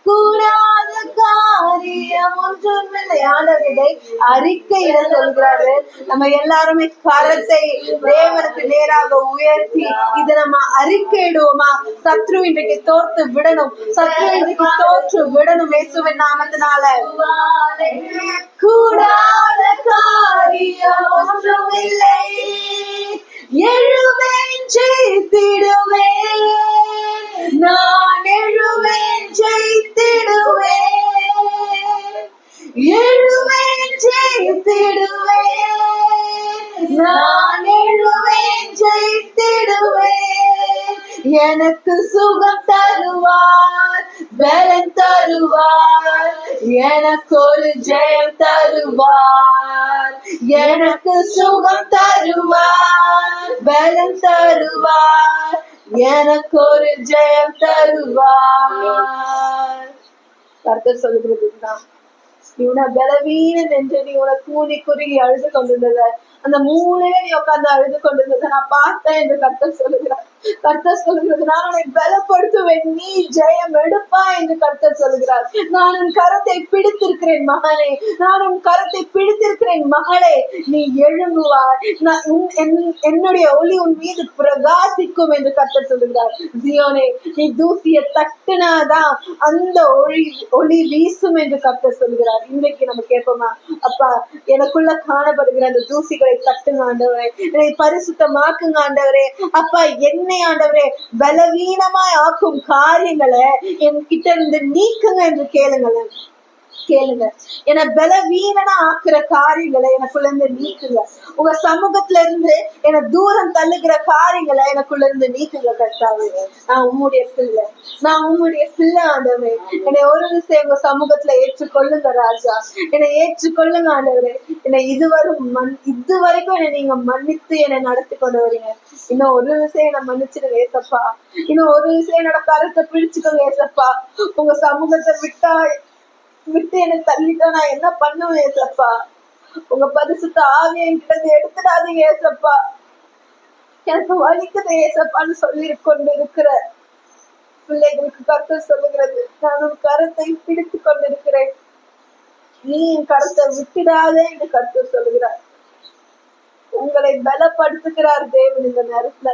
கூடாத காரியம் ஒன்றுமில்லை. ஆண்டவரை அறிக்கையிட சொல்கிறாரு. நம்ம எல்லாருமே கரத்தை தேவனுக்கு நேராக உயர்த்தி இதை நம்ம அறிக்கையிடுவோமா? சத்ரு இன்றைக்கு தோற்று விடணும், சத்ரு இன்றைக்கு தோற்று விடணும் இயேசுவின் நாமத்தினால. கூடாத காரியம் ஒன்றுமில்லை. எழுவேன் ஜெயித்திடுவேன், நான் எழுவேன் ஜெயித்திடுவேன், எழுவேன் ஜெயித்திடுவேன், நான் எழுவேன் ஜெயித்திடுவேன். எனக்கு சுகம் தருவார், பலன் தருவார், எனக்கு ஒரு ஜெயம் தருவார், எனக்கு சுகம் தருவார், பலம் தருவார், எனக்கு ஒரு ஜெயம் தருவார். கர்த்தர் சொல்லுகிறதுதான், நீ உன பலவீனன் என்று நீ உன கூனி குறுகி அழுது கொண்டிருந்தத, அந்த மூலையில நீ உட்கார்ந்து அழுது கொண்டிருந்தத நான் பார்த்தேன் என்று கர்த்தர் சொல்லுகிறார். கர்த்தர் சொல்லுகிறது, நான் உன்னை பலப்படுத்துவேன், நீ ஜெயம் எடுப்பா என்று கர்த்தர் சொல்லுகிறார். நான் உன் கரத்தை பிடித்திருக்கிறேன் மகனே, நான் உன் கரத்தை பிடித்திருக்கிறேன் மகளே, நீ எழும்புவாய், என்னுடைய ஒளி உன் மீது பிரகாசிக்கும் என்று கர்த்தர் சொல்லுகிறார். ஜியோனே, நீ தூசிய தட்டுனாதான் அந்த ஒளி வீசும் என்று கர்த்தர் சொல்லுகிறார். இன்றைக்கு நம்ம கேட்போமா, அப்பா எனக்குள்ள காணப்படுகிற அந்த தூசிகளை தட்டுங்க ஆண்டவரே, என்னை பரிசுத்தமாக்குங்க ஆண்டவரே, அப்பா என்னை ஆண்டவரே பலவீனமாய் ஆக்கும் காரியங்களை என்கிட்ட இருந்து நீக்குங்க என்று கேளுங்களேன். கேளுங்க, என பலவீனனா ஆக்குற காரியங்களை எனக்குள்ள இருந்து நீக்குங்க. உங்க சமூகத்துல இருந்து என தூரம் தள்ளுகிற காரியங்களை எனக்குள்ள இருந்து நீக்குங்க கர்த்தாவே. நான் உம்முடைய பிள்ளை, நான் உம்முடைய பிள்ளை ஆண்டவரே. என்னை ஒரு விஷயம் உங்க சமூகத்துல ஏற்றுக்கொள்ளுங்க ராஜா, என்னை ஏற்றுக்கொள்ளுங்க ஆண்டவரே. என்னை இதுவரைக்கும் என்னை நீங்க மன்னித்து என்னை நடத்தி கொண்டு வரீங்க. இன்னும் ஒரு விஷயம் என்ன மன்னிச்சிடுங்க ஏசப்பா, இன்னும் ஒரு விஷயம் என்னோட கருத்தை பிடிச்சுக்கோங்க ஏசப்பா. உங்க சமூகத்தை விட்டு என்னை தள்ளிட்டா நான் என்ன பண்ணுவேன் ஏசப்பா? உங்க பரிசுத்த ஆவியை என்கிட்ட எடுத்துடாதீங்க ஏசப்பா, எனக்கு வலிக்குது ஏசப்பான்னு சொல்லி கொண்டு இருக்கிற பிள்ளைகளுக்கு கர்த்தர் சொல்லுகிறது, நான் உன் கருத்தை பிடித்து கொண்டிருக்கிறேன், நீ என் கருத்தை விட்டுடாதே என்று கர்த்தர் சொல்லுகிறார். உங்களை பலப்படுத்துகிறார் தேவன் இந்த நேரத்துல.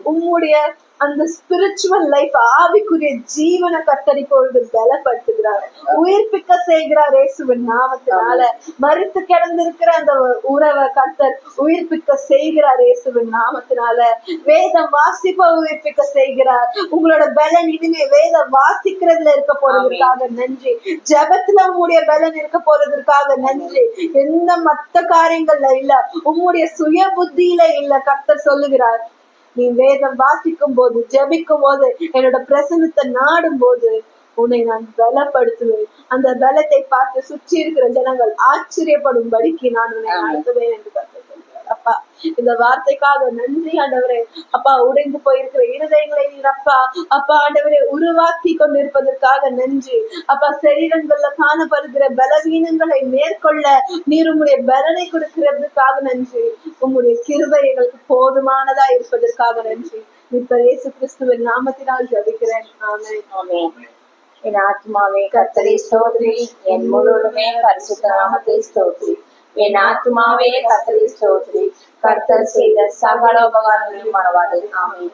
உம்முடைய அந்த ஸ்பிரிச்சுவல் லைஃப், ஆவிக்குரிய ஜீவனை கர்த்தர் இப்பொழுது பலப்படுத்துகிறார், உயிர்ப்பிக்க செய்கிறார் இயேசுவின் நாமத்தினால. மரித்து கிடந்திருக்கிற அந்த உறவை கர்த்தர் உயிர்ப்பிக்க செய்கிறார் இயேசுவின் நாமத்தினால. வேதம் வாசிப்ப உயிர்ப்பிக்க செய்கிறார். உங்களோட பலன் இனிமே வேதம் வாசிக்கிறதுல இருக்க போறதுக்காக நன்றி, ஜெபத்துல உங்களுடைய பலன் இருக்க போறதுக்காக நன்றி. எந்த மத்த காரியங்கள்ல இல்ல, உங்களுடைய சுய புத்தியில இல்ல. கர்த்தர் சொல்லுகிறார், நீ வேதம் வாசிக்கும் போது, ஜெபிக்கும் போது, என்னோட பிரசன்னத்தை நாடும் போது உன்னை நான் பலப்படுத்துவேன். அந்த பலத்தை பார்த்து சுற்றி இருக்கிற ஜனங்கள் ஆச்சரியப்படும்படிக்கு நான் உன்னை நடத்துவேன் என்று கர்த்தர் சொல்கிறார். அப்பா, இந்த வார்த்தைக்காக நன்றி ஆண்டவரே. அப்பா, உடைந்து போயிருக்கிற இருதயங்களை நீர் அப்பா ஆண்டவரே உருவாக்கி கொண்டிருப்பதற்காக நன்றி. அப்பா, சரீரங்கள்ல காணப்படுகிற பலவீனங்களை மேற்கொள்ள நீர் உம்முடைய பலனை கொடுக்கிறதுக்காக நன்றி. உம்முடைய கிருபை எங்களுக்கு போதுமானதா இருப்பதற்காக நன்றி. இப்ப இயேசு கிறிஸ்துவின் நாமத்தினால் ஜெபிக்கிறேன், ஆமென். ஆமென். என் ஆத்மாவே கர்த்தரை ஸ்தோத்திரி, என் முழுவதுமே பரிசுத்த நாமத்தை ஸ்தோத்திரி. என் ஆத்மாவே கர்த்தரை ஸ்தோத்திரி, கர்த்தர் செய்த சகல உபகாரங்களையும் மறவாதே. ஆமென்.